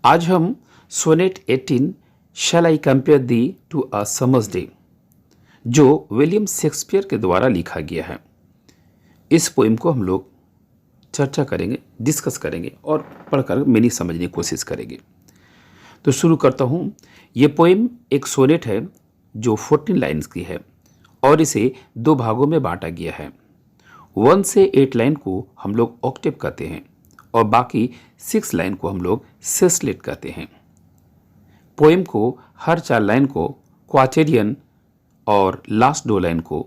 आज हम sonnet 18 shall I compare thee to a summer's day जो विलियम शेक्सपियर के द्वारा लिखा गया है। इस पोइम को हम लोग चर्चा करेंगे, डिस्कस करेंगे और पढ़कर मीनिंग समझने की कोशिश करेंगे। तो शुरू करता हूँ। ये पोइम एक सोनेट है जो 14 लाइन्स की है और इसे 2 भागों में बांटा गया है। 1 से 8 लाइन को हम लोग ऑक्टेव कहते हैं और बाकी 6 लाइन को हम लोग सेस्लेट कहते हैं। पोएम को हर 4 लाइन को क्वाटेरियन और लास्ट 2 लाइन को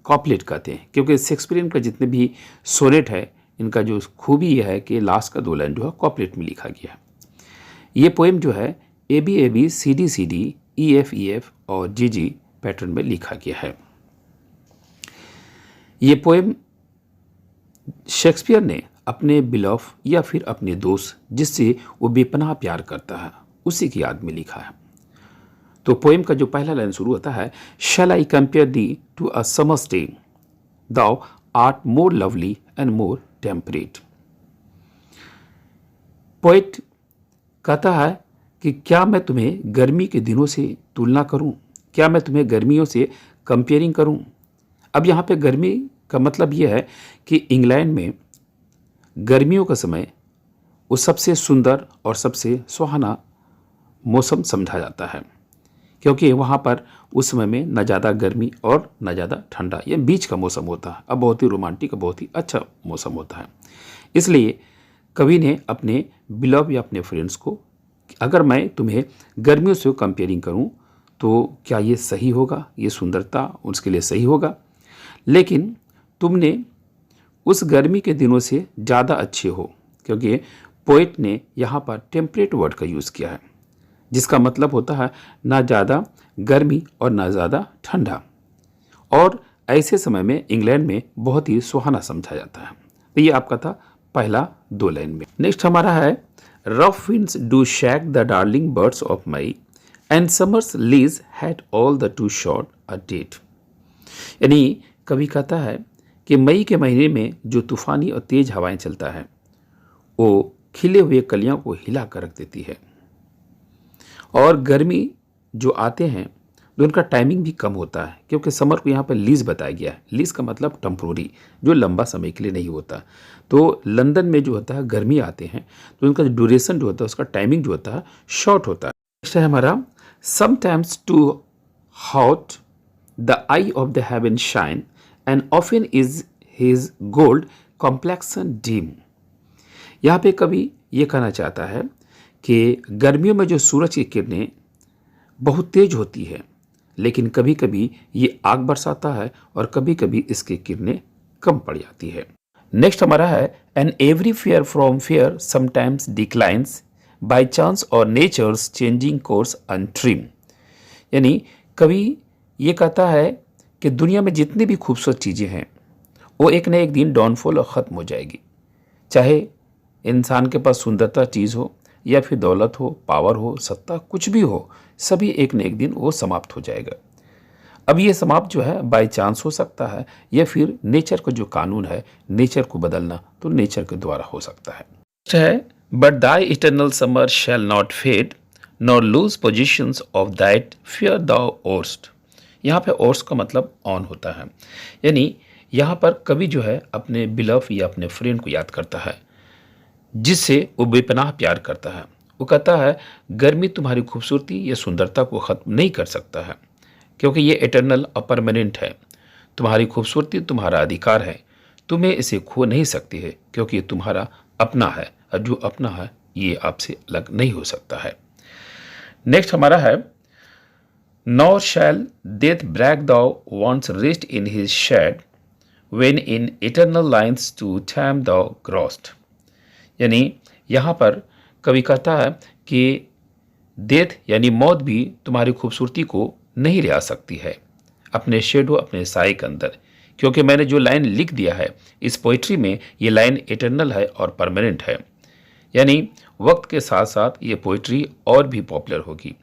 कॉपलेट कहते हैं, क्योंकि शेक्सपियरियन का जितने भी सोनेट है इनका जो खूबी यह है कि लास्ट का 2 लाइन जो है कॉपलेट में लिखा गया है। ये पोएम जो है ABAB CD EFEF और GG पैटर्न में लिखा गया है। ये पोएम शेक्सपियर ने अपने बिलॉफ या फिर अपने दोस्त जिससे वो बेपनाह प्यार करता है उसी की याद में लिखा है। तो पोएम का जो पहला लाइन शुरू होता है, shall I compare thee to a summer's day, thou art more lovely and more temperate. Poet कहता है कि क्या मैं तुम्हें गर्मी के दिनों से तुलना करूं, क्या मैं तुम्हें गर्मियों से कंपेयरिंग करूं। अब यहाँ पे गर्मी का मतलब यह है कि इंग्लैंड में गर्मियों का समय वो सबसे सुंदर और सबसे सुहाना मौसम समझा जाता है, क्योंकि वहाँ पर उस समय में न ज़्यादा गर्मी और न ज़्यादा ठंडा, ये बीच का मौसम होता है। अब बहुत ही रोमांटिक, बहुत ही अच्छा मौसम होता है। इसलिए कवि ने अपने बिलव या अपने फ्रेंड्स को, अगर मैं तुम्हें गर्मियों से कंपेयरिंग करूं तो क्या ये सही होगा, ये सुंदरता उसके लिए सही होगा, लेकिन तुमने उस गर्मी के दिनों से ज़्यादा अच्छे हो, क्योंकि पोएट ने यहाँ पर टेम्परेट वर्ड का यूज़ किया है, जिसका मतलब होता है ना ज़्यादा गर्मी और ना ज़्यादा ठंडा। और ऐसे समय में इंग्लैंड में बहुत ही सुहाना समझा जाता है। तो ये आपका था पहला 2 लाइन में। नेक्स्ट हमारा है, rough winds do shake the darling buds of May and summer's lease had all the too short a date. यानी कवि कहता है कि मई के महीने में जो तूफानी और तेज हवाएं चलता है वो खिले हुए कलियों को हिला कर रख देती है, और गर्मी जो आते हैं तो उनका टाइमिंग भी कम होता है, क्योंकि समर को यहाँ पर लीज बताया गया है। लीज का मतलब टेम्पोररी, जो लंबा समय के लिए नहीं होता। तो लंदन में जो होता है गर्मी आते हैं तो उनका जो ड्यूरेशन जो होता है, उसका टाइमिंग जो होता है शॉर्ट होता है। नेक्स्ट है हमारा, sometimes too hot the eye of the heaven shine and often is his gold complexion dim. यहाँ पे कवि ये कहना चाहता है कि गर्मियों में जो सूरज की किरणें बहुत तेज होती है, लेकिन कभी कभी ये आग बरसाता है और कभी कभी इसकी किरणें कम पड़ जाती है। नेक्स्ट हमारा है, an every fair from fair sometimes declines by chance और नेचर्स चेंजिंग कोर्स अनट्रिम। यानी कवि ये कहता है कि दुनिया में जितनी भी खूबसूरत चीज़ें हैं वो एक न एक दिन डाउनफॉल और ख़त्म हो जाएगी। चाहे इंसान के पास सुंदरता चीज़ हो या फिर दौलत हो, पावर हो, सत्ता, कुछ भी हो, सभी एक न एक दिन वो समाप्त हो जाएगा। अब ये समाप्त जो है बाय चांस हो सकता है या फिर नेचर का जो कानून है, नेचर को बदलना तो नेचर के द्वारा हो सकता है। But thy eternal summer shall not fade nor lose possession of that fair thou ow'st. यहाँ पे ओर्स्ट का मतलब ऑन होता है, यानी यहाँ पर कवि जो है अपने बिलव या अपने फ्रेंड को याद करता है जिससे वो बेपनाह प्यार करता है। वो कहता है गर्मी तुम्हारी खूबसूरती या सुंदरता को ख़त्म नहीं कर सकता है, क्योंकि ये इटर्नल और परमानेंट है। तुम्हारी खूबसूरती तुम्हारा अधिकार है, तुम्हें इसे खो नहीं सकती है, क्योंकि ये तुम्हारा अपना है और जो अपना है ये आपसे अलग नहीं हो सकता है। नेक्स्ट हमारा है, nor shall death brag thou wander'st in his shade when in eternal lines to time thou grow'st. यानी यहाँ पर कवि कहता है कि डेथ यानी मौत भी तुम्हारी खूबसूरती को नहीं ले आ सकती है अपने शेडो, अपने साए के अंदर, क्योंकि मैंने जो लाइन लिख दिया है इस पोइट्री में, ये लाइन इटर्नल है और परमानेंट है। यानी वक्त के साथ साथ ये पोइट्री और भी पॉपुलर होगी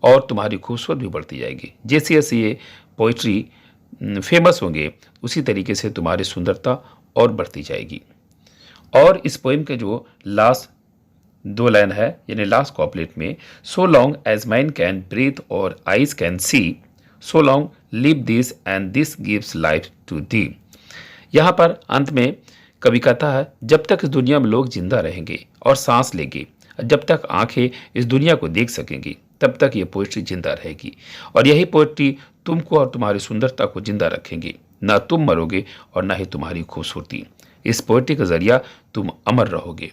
और तुम्हारी खूबसूरत भी बढ़ती जाएगी। जैसे जैसे ये पोइट्री फेमस होंगे उसी तरीके से तुम्हारी सुंदरता और बढ़ती जाएगी। और इस पोएम के जो लास्ट दो लाइन है, यानी लास्ट कॉपलेट में, so long as mind can breathe और eyes can see, so long live this and this gives life to thee. यहाँ पर अंत में कवि कहता है, जब तक इस दुनिया में लोग जिंदा रहेंगे और सांस लेंगे, जब तक आंखें इस दुनिया को देख सकेंगी, तब तक ये पोइट्री जिंदा रहेगी। और यही पोइट्री तुमको और तुम्हारी सुंदरता को जिंदा रखेंगी। ना तुम मरोगे और ना ही तुम्हारी खूबसूरती। इस पोइट्री के जरिया तुम अमर रहोगे।